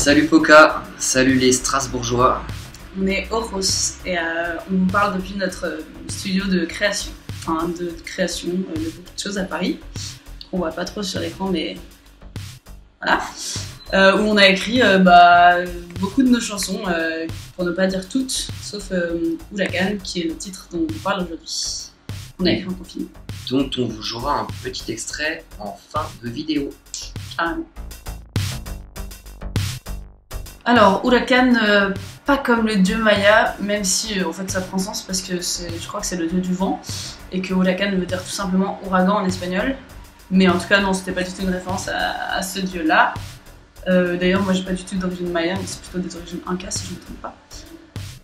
Salut Poca, salut les Strasbourgeois. On est Oros et on vous parle depuis notre studio de création, de beaucoup de choses à Paris. On voit pas trop sur l'écran, mais voilà. Où on a écrit beaucoup de nos chansons, pour ne pas dire toutes, sauf Oulakan, qui est le titre dont on vous parle aujourd'hui. On a écrit en confinement. Dont on vous jouera un petit extrait en fin de vidéo. Carrément. Alors, Oulakan, pas comme le dieu Maya, même si en fait ça prend sens parce que je crois que c'est le dieu du vent et que Oulakan veut dire tout simplement ouragan en espagnol. Mais en tout cas, non, c'était pas du tout une référence à ce dieu-là. D'ailleurs, moi j'ai pas du tout d'origine Maya, mais c'est plutôt des origines Inca si je ne me trompe pas.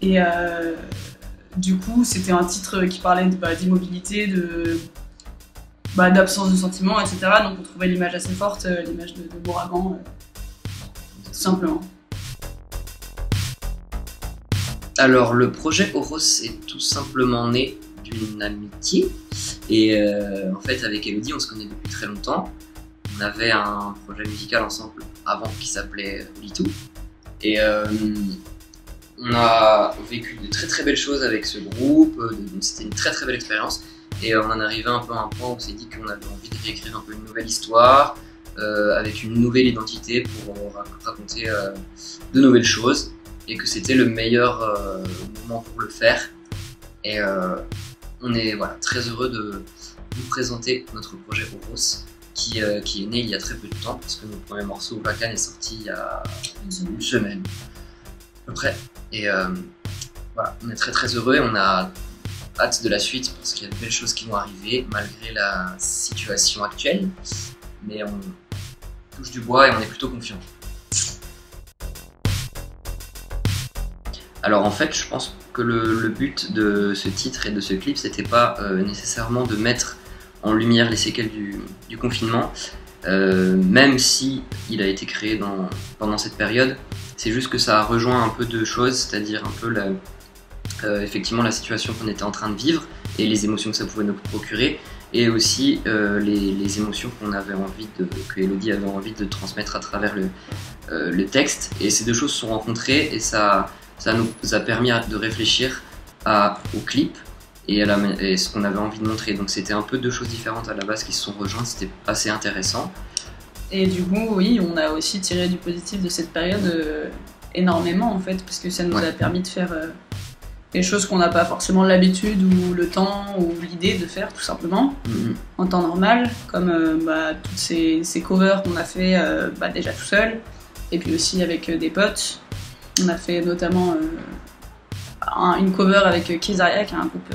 Et du coup, c'était un titre qui parlait d'immobilité, d'absence de sentiments, etc. Donc on trouvait l'image assez forte, l'image de l'ouragan, tout simplement. Alors le projet Oros est tout simplement né d'une amitié et en fait avec Elodie on se connaît depuis très longtemps. On avait un projet musical ensemble avant qui s'appelait Litou et on a vécu de très très belles choses avec ce groupe, c'était une très très belle expérience et on en arrivait un peu à un point où on s'est dit qu'on avait envie de réécrire un peu une nouvelle histoire avec une nouvelle identité pour raconter de nouvelles choses. Et que c'était le meilleur moment pour le faire. Et on est très heureux de vous présenter notre projet Oros qui est né il y a très peu de temps parce que notre premier morceau Oulakan est sorti il y a une semaine à peu près. Et voilà, on est très très heureux et on a hâte de la suite parce qu'il y a de belles choses qui vont arriver malgré la situation actuelle. Mais on touche du bois et on est plutôt confiant. Alors en fait, je pense que le but de ce titre et de ce clip, c'était pas nécessairement de mettre en lumière les séquelles du confinement, même si il a été créé pendant cette période. C'est juste que ça a rejoint un peu de choses, c'est-à-dire un peu effectivement la situation qu'on était en train de vivre et les émotions que ça pouvait nous procurer, et aussi les émotions que Elodie avait envie de transmettre à travers le texte. Et ces deux choses se sont rencontrées et ça nous a permis de réfléchir au clip et ce qu'on avait envie de montrer. Donc c'était un peu deux choses différentes à la base qui se sont rejointes, c'était assez intéressant. Et du coup, oui, on a aussi tiré du positif de cette période énormément en fait, parce que ça nous a permis de faire des choses qu'on n'a pas forcément l'habitude ou le temps ou l'idée de faire tout simplement en temps normal, comme toutes ces covers qu'on a fait déjà tout seul et puis aussi avec des potes. On a fait notamment une cover avec Kezaria, qui est un groupe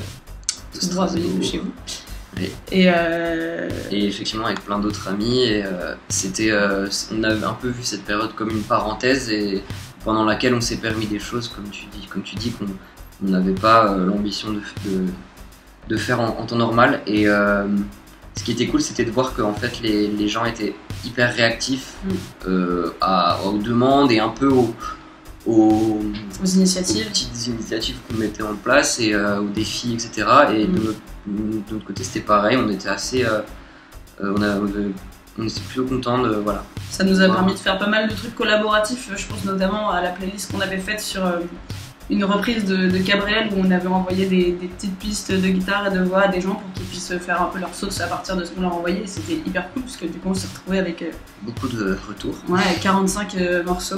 tout droit venu de chez vous. Oui. Et effectivement avec plein d'autres amis. Et on a un peu vu cette période comme une parenthèse et pendant laquelle on s'est permis des choses, comme tu dis qu'on n'avait pas l'ambition de faire en temps normal. Et ce qui était cool, c'était de voir que en fait, les gens étaient hyper réactifs aux demandes et un peu aux petites initiatives qu'on mettait en place et aux défis, etc. Et de notre côté, c'était pareil, on était assez. On était plutôt contents de. Voilà. Ça nous a permis de faire pas mal de trucs collaboratifs, je pense notamment à la playlist qu'on avait faite sur une reprise de Cabrel où on avait envoyé des petites pistes de guitare et de voix à des gens pour qu'ils puissent faire un peu leur sauce à partir de ce qu'on leur envoyait. C'était hyper cool parce que du coup, on s'est retrouvé avec. Beaucoup de retours. Ouais, 45 morceaux.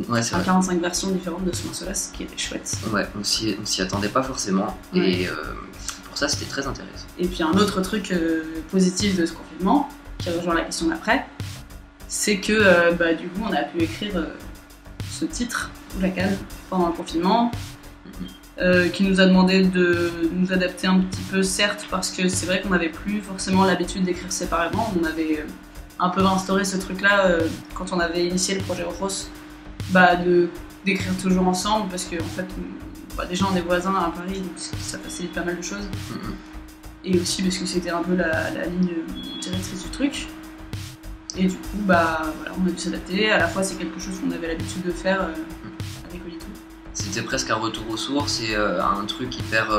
Ouais, c'est vrai. 45 versions différentes de ce morceau-là, ce qui était chouette. Ouais, on s'y attendait pas forcément, et pour ça c'était très intéressant. Et puis un autre truc positif de ce confinement, qui rejoint la question d'après, c'est que du coup on a pu écrire ce titre, Oulakan, pendant le confinement, qui nous a demandé de nous adapter un petit peu, certes, parce que c'est vrai qu'on n'avait plus forcément l'habitude d'écrire séparément. On avait un peu instauré ce truc-là quand on avait initié le projet Oros. D'écrire toujours ensemble parce que en fait déjà on est voisins à Paris, donc ça facilite pas mal de choses et aussi parce que c'était un peu la ligne directrice du truc et du coup on a dû s'adapter. À la fois c'est quelque chose qu'on avait l'habitude de faire avec Olitou. C'était presque un retour aux sources et un truc hyper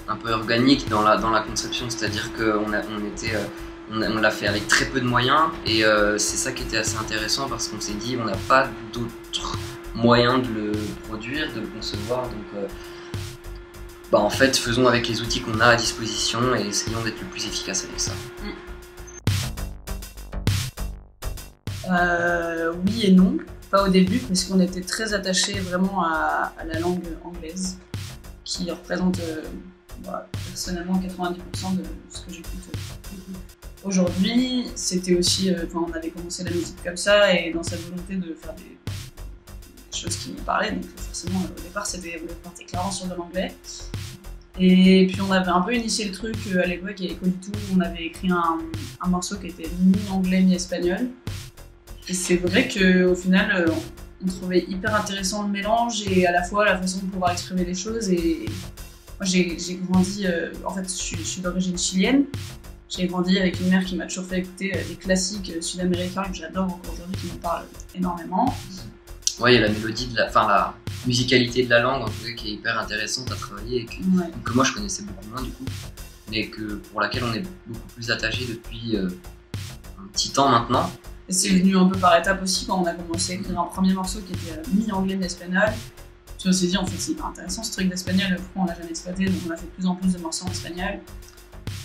un peu organique dans la conception, c'est-à-dire qu'on était on l'a fait avec très peu de moyens et c'est ça qui était assez intéressant parce qu'on s'est dit on n'a pas d'autres moyens de le produire, de le concevoir, donc en fait faisons avec les outils qu'on a à disposition et essayons d'être le plus efficace avec ça. Oui et non, pas au début parce qu'on était très attachés vraiment à la langue anglaise qui représente personnellement 90% de ce que j'écoute. Aujourd'hui, c'était aussi, on avait commencé la musique comme ça et dans cette volonté de faire des choses qui nous parlaient, donc forcément au départ on partait clairement sur de l'anglais. Et puis on avait un peu initié le truc à l'époque avec Colito, on avait écrit un morceau qui était mi-anglais, mi-espagnol. Et c'est vrai qu'au final, on trouvait hyper intéressant le mélange et à la fois la façon de pouvoir exprimer les choses. Et moi j'ai grandi, en fait je suis d'origine chilienne. J'ai grandi avec une mère qui m'a toujours fait écouter des classiques sud-américains que j'adore encore aujourd'hui, qui me parlent énormément. Ouais, il y a la mélodie, la musicalité de la langue en tout cas qui est hyper intéressante à travailler et que moi je connaissais beaucoup moins du coup, mais pour laquelle on est beaucoup plus attaché depuis un petit temps maintenant. Et c'est venu un peu par étapes aussi quand on a commencé à écrire un premier morceau qui était mi-anglais mi-espagnol. Puis on s'est dit en fait c'est hyper intéressant ce truc d'espagnol, pourquoi on l'a jamais exploité, donc on a fait de plus en plus de morceaux en espagnol.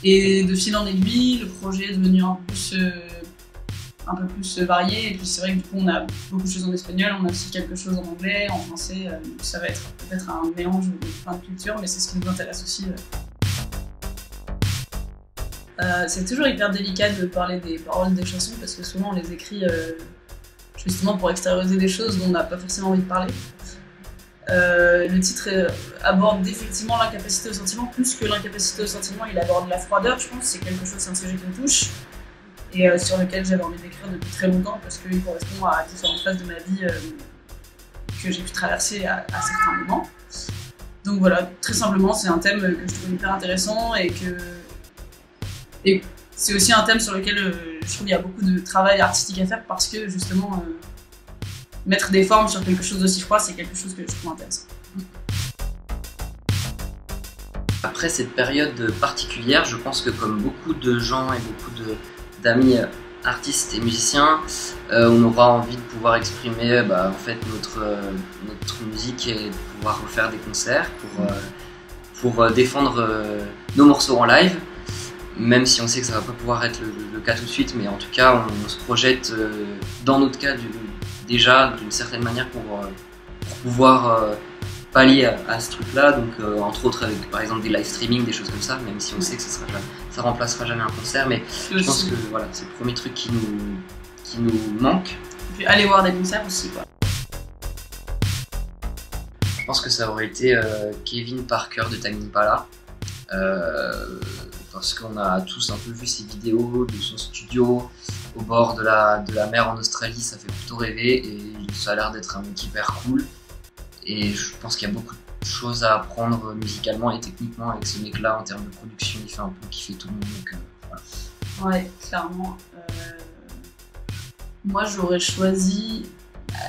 Et de fil en aiguille, le projet est devenu un peu plus varié. Et puis c'est vrai que du coup on a beaucoup de choses en espagnol, on a aussi quelque chose en anglais, en français. Donc ça va être peut-être un mélange de plein de cultures, mais c'est ce qui nous intéresse aussi. C'est toujours hyper délicat de parler des paroles des chansons parce que souvent on les écrit justement pour extérioriser des choses dont on n'a pas forcément envie de parler. Le titre aborde effectivement l'incapacité au sentiment, plus que l'incapacité au sentiment, il aborde la froideur, je pense, c'est un sujet qui me touche et sur lequel j'avais envie d'écrire depuis très longtemps parce qu'il correspond à différentes phases de ma vie que j'ai pu traverser à certains moments. Donc voilà, très simplement, c'est un thème que je trouve hyper intéressant et c'est aussi un thème sur lequel je trouve qu'il y a beaucoup de travail artistique à faire parce que justement mettre des formes sur quelque chose d'aussi froid, c'est quelque chose que je trouve intéressant. Après cette période particulière, je pense que comme beaucoup de gens et beaucoup d'amis artistes et musiciens, on aura envie de pouvoir exprimer en fait notre musique et de pouvoir refaire des concerts pour défendre nos morceaux en live. Même si on sait que ça va pas pouvoir être le cas tout de suite, mais en tout cas on se projette dans notre cas déjà d'une certaine manière pour pouvoir pallier à ce truc-là, donc entre autres avec par exemple des live streaming, des choses comme ça, même si on sait que ça remplacera jamais un concert, mais je pense que voilà, c'est le premier truc qui nous manque. Et puis aller voir des concerts aussi quoi. Je pense que ça aurait été Kevin Parker de Tame Impala. Parce qu'on a tous un peu vu ses vidéos de son studio au bord de la mer en Australie, ça fait plutôt rêver et ça a l'air d'être un mec hyper cool. Et je pense qu'il y a beaucoup de choses à apprendre musicalement et techniquement avec ce mec-là en termes de production, il fait un peu kiffer tout le monde. Donc, voilà. Ouais, clairement. Moi j'aurais choisi,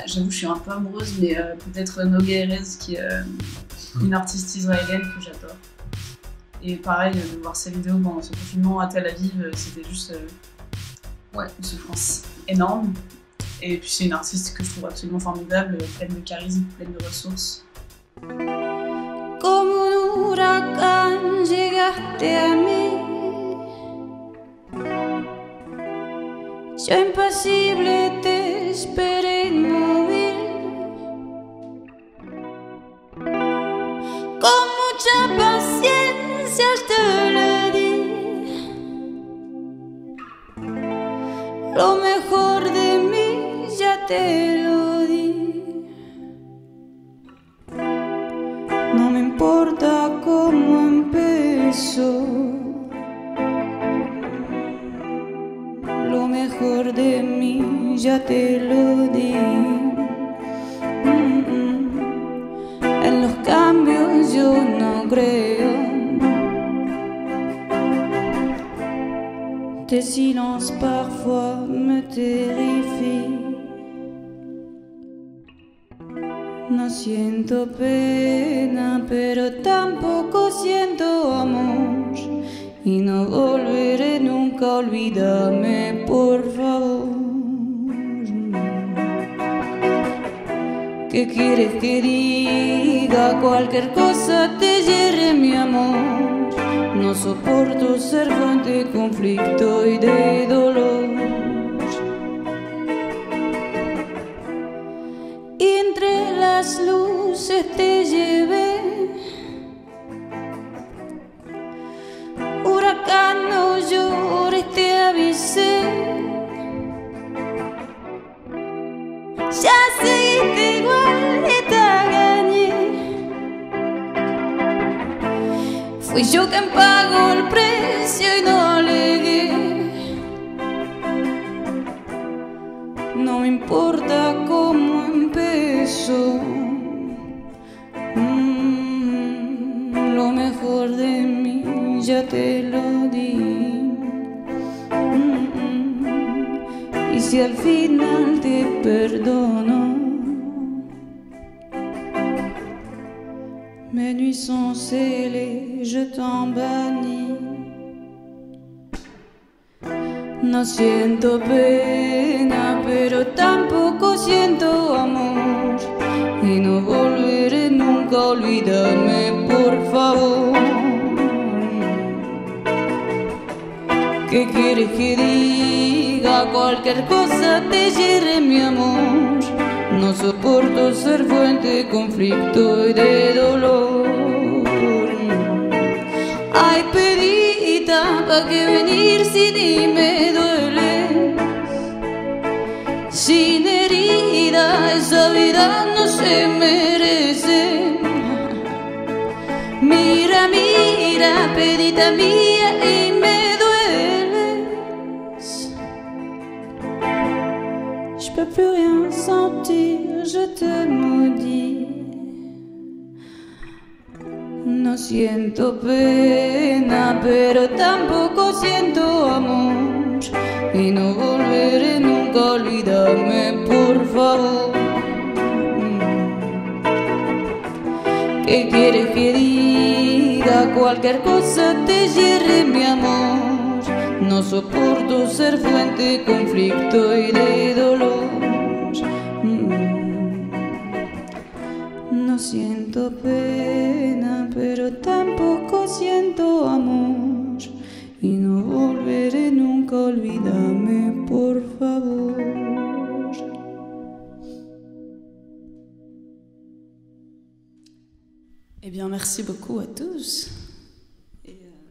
j'avoue je suis un peu amoureuse, mais peut-être Noga Erez qui est une artiste israélienne que j'adore. Et pareil, de voir ses vidéos pendant ce confinement à Tel Aviv, c'était juste une souffrance énorme. Et puis c'est une artiste que je trouve absolument formidable, pleine de charisme, pleine de ressources. Como un huracán llegaste a mí, yo impasible te esperé inmóvil, con mucha paciencia je te le di, lo mejor de mí ya te lo di. No me importa cómo empezó, lo mejor de mí ya te lo di. En los cambios yo no creo. Tes silences parfois me terrifient. No siento pena, pero tampoco siento amor, y no volveré nunca a olvídame, por favor. ¿Qué quieres que diga? Cualquier cosa te hiere, mi amor. No soporto ser fuente de conflicto y de dolor. Y entre las luces te llevé. Huracán, no llores, te avisé. Ya seguiste igual y te engañé. Fui yo quien pagó el precio y no alegué. No me importa cómo empezó. Lo mejor de mí ya te lo di. Y si al final te perdono, mes nuits sont scellées, je t'en bannis. No siento pena, pero tampoco siento amor. Y no volveré nunca, olvídame, por favor. ¿Qué quieres que diga? Cualquier cosa te hiere, mi amor. No soporto ser fuente de conflicto y de dolor. Ay, pedita, ¿pa' qué venir si ni me duele? Sin herida, esa vida no se merece. Mira, mira, pedita mía, y me dueles. Je peux plus rien sentir, je te maudis. No siento pena, pero tampoco siento amor. Y no volveré nunca, olvídame, por favor. ¿Qué quieres que diga? Cualquier cosa te hiere, mi amor. No soporto ser fuente de conflicto y de dolor. No siento pena, pero tampoco siento amor. Y no volveré nunca, olvídame, por favor. Eh bien, merci beaucoup à tous.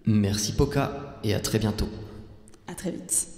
Merci Poca et à très bientôt. À très vite.